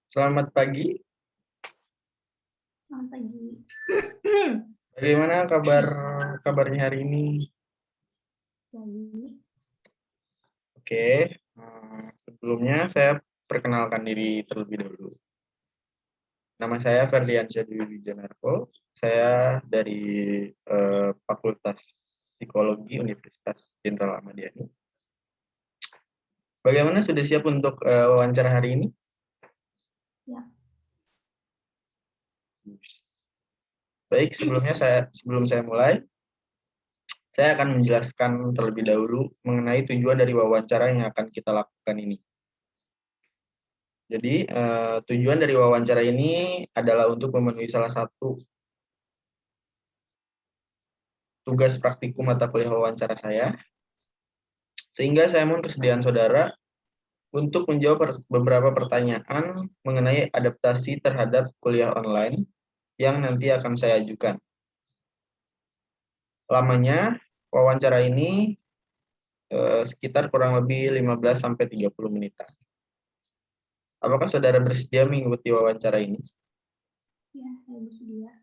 Selamat pagi. Selamat pagi. Bagaimana kabarnya hari ini? Baik. Oke. Sebelumnya saya perkenalkan diri terlebih dahulu. Nama saya Ferdiansyah Dwi Wijanarko. Saya dari Fakultas Psikologi Universitas Jenderal Ahmad Yani. Bagaimana, sudah siap untuk wawancara hari ini? Ya. Baik, sebelum saya mulai, saya akan menjelaskan terlebih dahulu mengenai tujuan dari wawancara yang akan kita lakukan ini. Jadi, tujuan dari wawancara ini adalah untuk memenuhi salah satu tugas praktikum mata kuliah wawancara saya, sehingga saya mohon kesediaan saudara untuk menjawab beberapa pertanyaan mengenai adaptasi terhadap kuliah online yang nanti akan saya ajukan. Lamanya wawancara ini sekitar kurang lebih 15-30 menitan. Apakah saudara bersedia mengikuti wawancara ini? Ya, saya bersedia.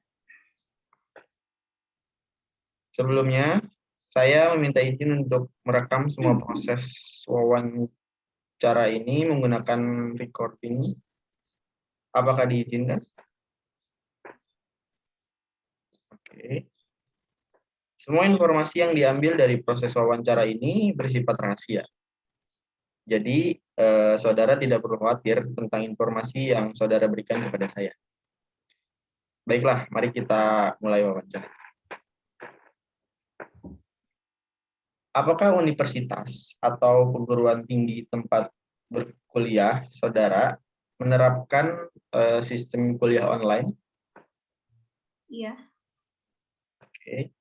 Sebelumnya, saya meminta izin untuk merekam semua proses wawancara ini menggunakan recording. Apakah diizinkan? Oke. Semua informasi yang diambil dari proses wawancara ini bersifat rahasia. Jadi, saudara tidak perlu khawatir tentang informasi yang saudara berikan kepada saya. Baiklah, mari kita mulai wawancara. Apakah universitas atau perguruan tinggi tempat berkuliah saudara menerapkan sistem kuliah online? Iya. Oke.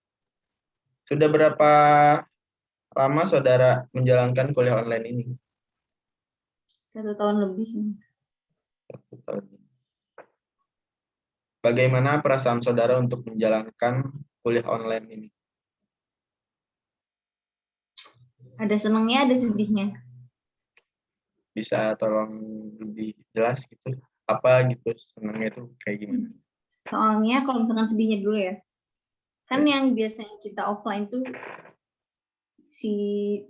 Sudah berapa lama saudara menjalankan kuliah online ini? 1 tahun lebih. 1 tahun. Bagaimana perasaan saudara untuk menjalankan kuliah online ini? Ada senangnya, ada sedihnya. Bisa tolong lebih jelas gitu? Apa gitu senangnya itu kayak gimana? Soalnya kalau misalkan sedihnya dulu ya, kan yang biasanya kita offline tuh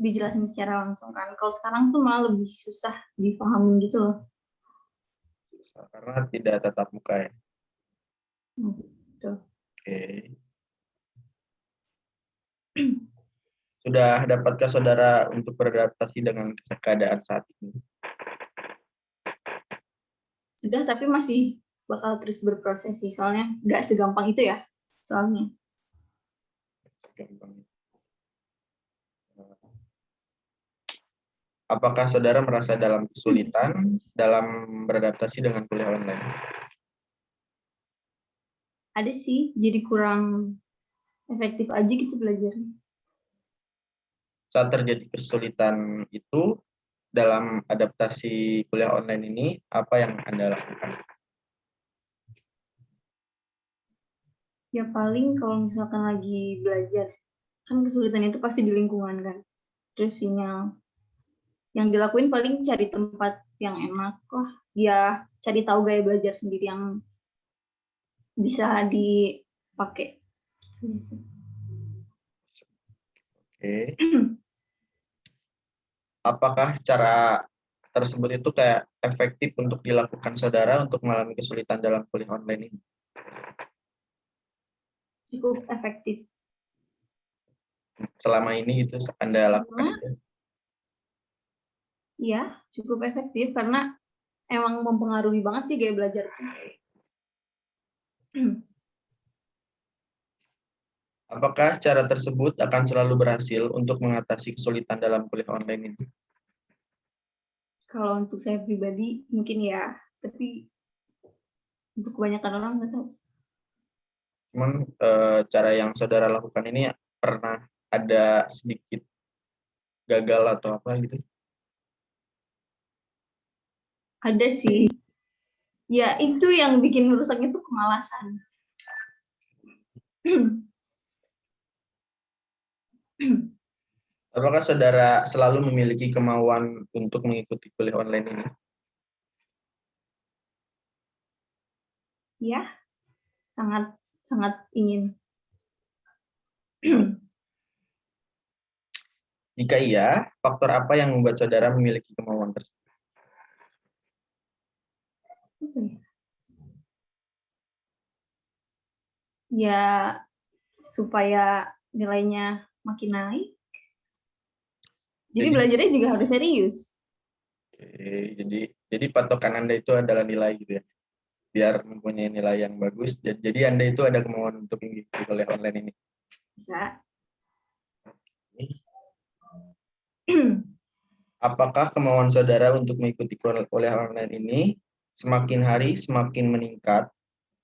dijelasin secara langsung kan. Kalau sekarang tuh malah lebih susah dipahamin gitu loh. Karena tidak tatap muka ya. Tuh. Oke. Sudah dapatkah saudara untuk beradaptasi dengan keadaan saat ini? Sudah, tapi masih bakal terus berproses sih. Soalnya nggak segampang itu ya. Soalnya. Apakah saudara merasa dalam kesulitan dalam beradaptasi dengan kuliah online? Ada sih, jadi kurang efektif aja gitu belajarnya. Saat terjadi kesulitan itu dalam adaptasi kuliah online ini, apa yang Anda lakukan? Ya paling kalau misalkan lagi belajar, kan kesulitan itu pasti di lingkungan kan. Terus sinyal. Yang dilakuin paling cari tempat yang enak lah. Ya cari tahu gaya belajar sendiri yang bisa dipakai. Oke. Apakah cara tersebut itu kayak efektif untuk dilakukan saudara untuk mengalami kesulitan dalam kuliah online ini? Cukup efektif. Selama ini itu Anda lakukan itu? Iya, cukup efektif karena emang mempengaruhi banget sih gaya belajar. Apakah cara tersebut akan selalu berhasil untuk mengatasi kesulitan dalam kuliah online ini? Kalau untuk saya pribadi mungkin ya, tapi untuk kebanyakan orang nggak tahu. Cuman cara yang saudara lakukan ini pernah ada sedikit gagal atau apa gitu? Ada sih. Ya itu yang bikin rusaknya tuh kemalasan. Apakah saudara selalu memiliki kemauan untuk mengikuti kuliah online ini? Ya, sangat sangat ingin. Jika iya, faktor apa yang membuat saudara memiliki kemauan tersebut? Ya, supaya nilainya makin naik. Jadi belajarnya juga harus serius. Oke, jadi patokan Anda itu adalah nilai gitu ya. Biar mempunyai nilai yang bagus. Jadi Anda itu ada kemauan untuk mengikuti kuliah online ini. Bisa. Apakah kemauan saudara untuk mengikuti kuliah online ini semakin hari semakin meningkat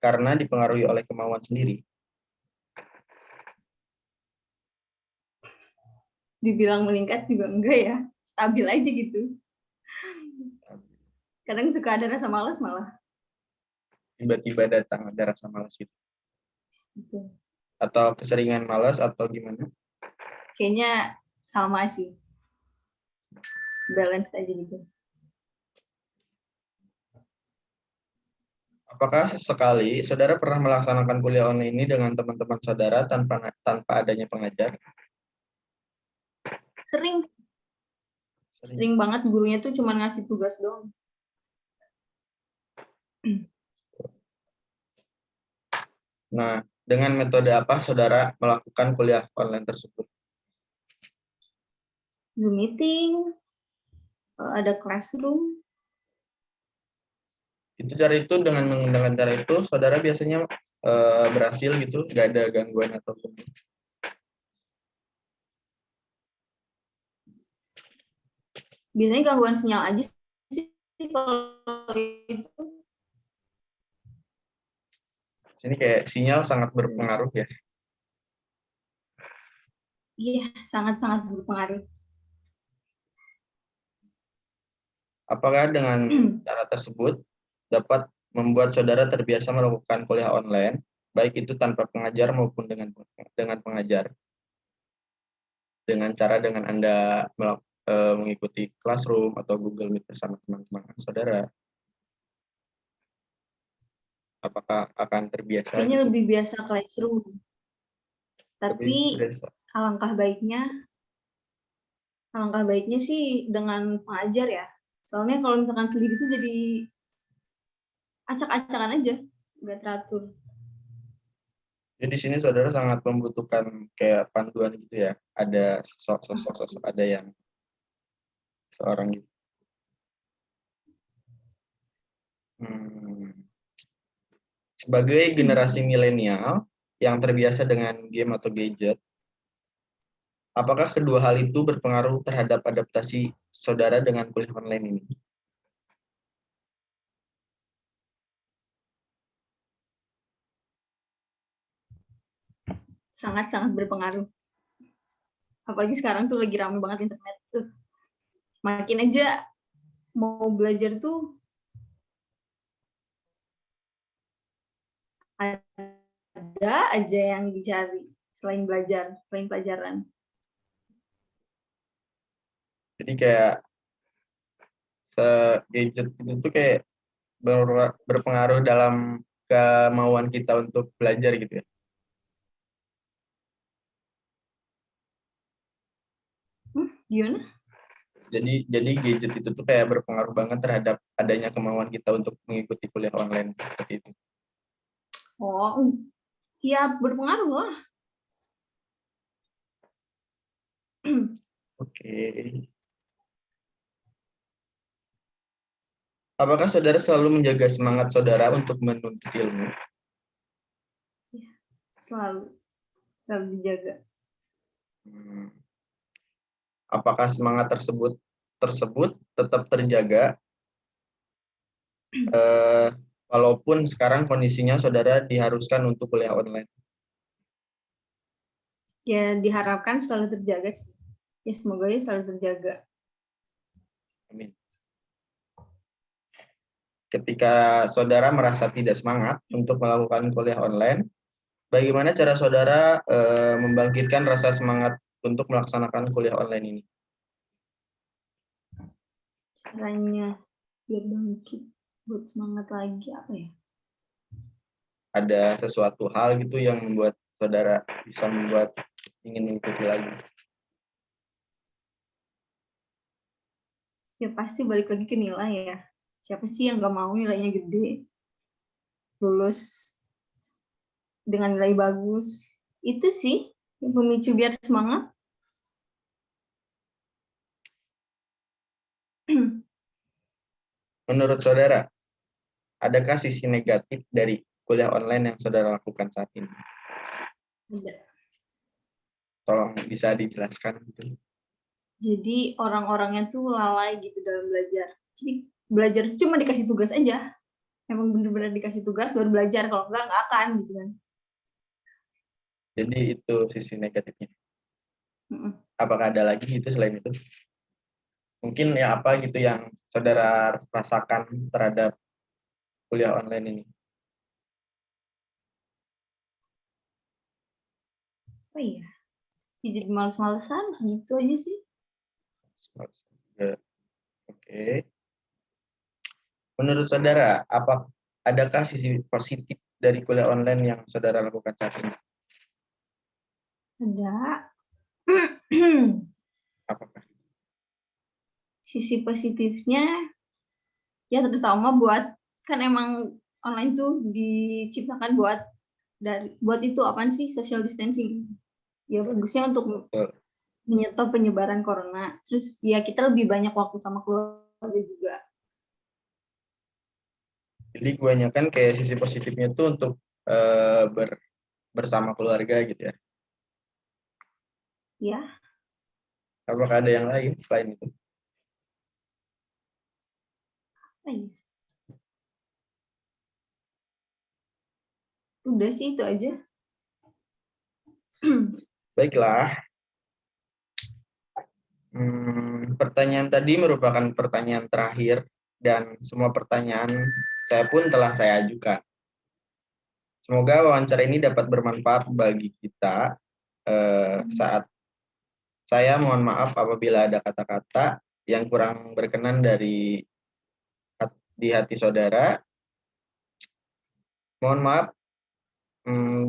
karena dipengaruhi oleh kemauan sendiri? Dibilang meningkat juga enggak ya. Stabil aja gitu. Kadang suka ada rasa malas malah. Tiba-tiba datang ada rasa malas itu. Gitu. Atau keseringan malas atau gimana? Kayaknya sama sih. Balance aja gitu. Apakah sesekali saudara pernah melaksanakan kuliah online ini dengan teman-teman saudara tanpa adanya pengajar? Sering banget gurunya tuh cuma ngasih tugas doang. Nah, dengan metode apa saudara melakukan kuliah online tersebut? Zoom meeting, ada classroom. Dengan menggunakan cara itu saudara biasanya berhasil gitu, nggak ada gangguan ataupun. Biasanya gangguan sinyal aja sih kalau itu. Sini kayak sinyal sangat berpengaruh ya. Iya, sangat-sangat berpengaruh. Apakah dengan cara tersebut dapat membuat saudara terbiasa melakukan kuliah online, baik itu tanpa pengajar maupun dengan pengajar? Dengan Anda mengikuti Classroom atau Google Meet bersama teman-teman saudara, apakah akan terbiasa Kayaknya gitu? lebih biasa classroom. Lebih Tapi terbiasa. alangkah baiknya sih dengan pengajar ya. Soalnya kalau misalkan sendiri itu jadi acak-acakan aja, nggak teratur. Jadi di sini saudara sangat membutuhkan kayak panduan gitu ya. Ada sosok ada yang seorang gitu. Sebagai generasi milenial yang terbiasa dengan game atau gadget, apakah kedua hal itu berpengaruh terhadap adaptasi saudara dengan kuliah online ini? Sangat-sangat berpengaruh. Apalagi sekarang tuh lagi rame banget internet tuh. Makin aja mau belajar tuh ada aja yang dicari selain pelajaran. Jadi kayak gadget itu tuh kayak berpengaruh dalam kemauan kita untuk belajar gitu ya. Gimana? Jadi gadget itu tuh kayak berpengaruh banget terhadap adanya kemauan kita untuk mengikuti kuliah online seperti itu. Oh, ya berpengaruh lah. Oke. Apakah saudara selalu menjaga semangat saudara untuk menuntut ilmu? Ya, selalu dijaga. Apakah semangat tersebut tetap terjaga walaupun sekarang kondisinya saudara diharuskan untuk kuliah online? Ya diharapkan selalu terjaga sih. Ya semoga ya selalu terjaga. Amin. Ketika saudara merasa tidak semangat untuk melakukan kuliah online, bagaimana cara saudara membangkitkan rasa semangat untuk melaksanakan kuliah online ini? Caranya biar bangkit buat semangat lagi apa ya? ada sesuatu hal gitu yang membuat saudara bisa membuat ingin mengikuti lagi? Ya pasti balik lagi ke nilai ya. Siapa sih yang nggak mau nilainya gede? Lulus dengan nilai bagus. Itu sih yang pemicu biar semangat. Menurut saudara, adakah sisi negatif dari kuliah online yang saudara lakukan saat ini? Ada. Tolong bisa dijelaskan gitu. Jadi orang-orangnya tuh lalai gitu dalam belajar. Jadi belajar itu cuma dikasih tugas aja. Emang bener-bener dikasih tugas baru belajar. Kalau nggak akan gitu kan. Jadi itu sisi negatifnya. Mm-mm. Apakah ada lagi itu selain itu? Mungkin ya apa gitu yang saudara rasakan terhadap kuliah online ini? Apa ya? Ya jadi males-malesan gitu aja sih. Oke. Menurut saudara, adakah sisi positif dari kuliah online yang saudara lakukan saat ini? Ada. Apakah? Sisi positifnya ya terutama buat kan emang online tuh diciptakan buat itu apaan sih social distancing. Ya bagusnya untuk menyetop penyebaran corona. Terus ya kita lebih banyak waktu sama keluarga juga. Jadi kebanyakan kayak sisi positifnya itu untuk bersama keluarga gitu ya. Ya, Apakah ada yang lain selain itu? apa ya? Udah sih itu aja. Baiklah. Pertanyaan tadi merupakan pertanyaan terakhir dan semua pertanyaan saya pun telah saya ajukan. Semoga wawancara ini dapat bermanfaat bagi kita saat saya mohon maaf apabila ada kata-kata yang kurang berkenan di hati saudara. Mohon maaf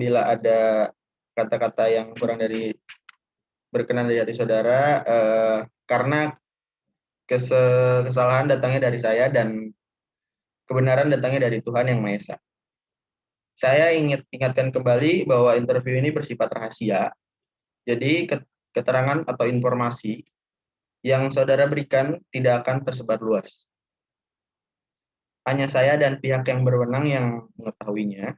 bila ada kata-kata yang kurang berkenan dari hati saudara karena kesalahan datangnya dari saya dan kebenaran datangnya dari Tuhan Yang Maha Esa. Saya ingatkan kembali bahwa interview ini bersifat rahasia. Jadi keterangan atau informasi yang saudara berikan tidak akan tersebar luas. Hanya saya dan pihak yang berwenang yang mengetahuinya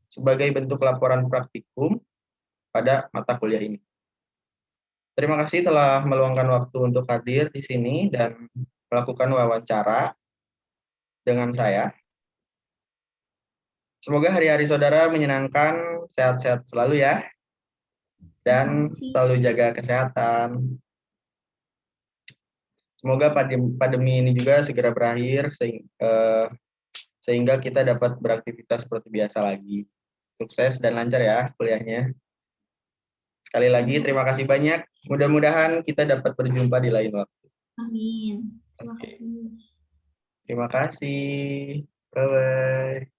sebagai bentuk laporan praktikum pada mata kuliah ini. Terima kasih telah meluangkan waktu untuk hadir di sini dan melakukan wawancara dengan saya. Semoga hari-hari saudara menyenangkan, sehat-sehat selalu ya, dan selalu jaga kesehatan. Semoga pandemi ini juga segera berakhir sehingga kita dapat beraktivitas seperti biasa lagi. Sukses dan lancar ya kuliahnya. Sekali lagi terima kasih banyak. Mudah-mudahan kita dapat berjumpa di lain waktu. Amin. Terima kasih. Terima kasih. Bye-bye.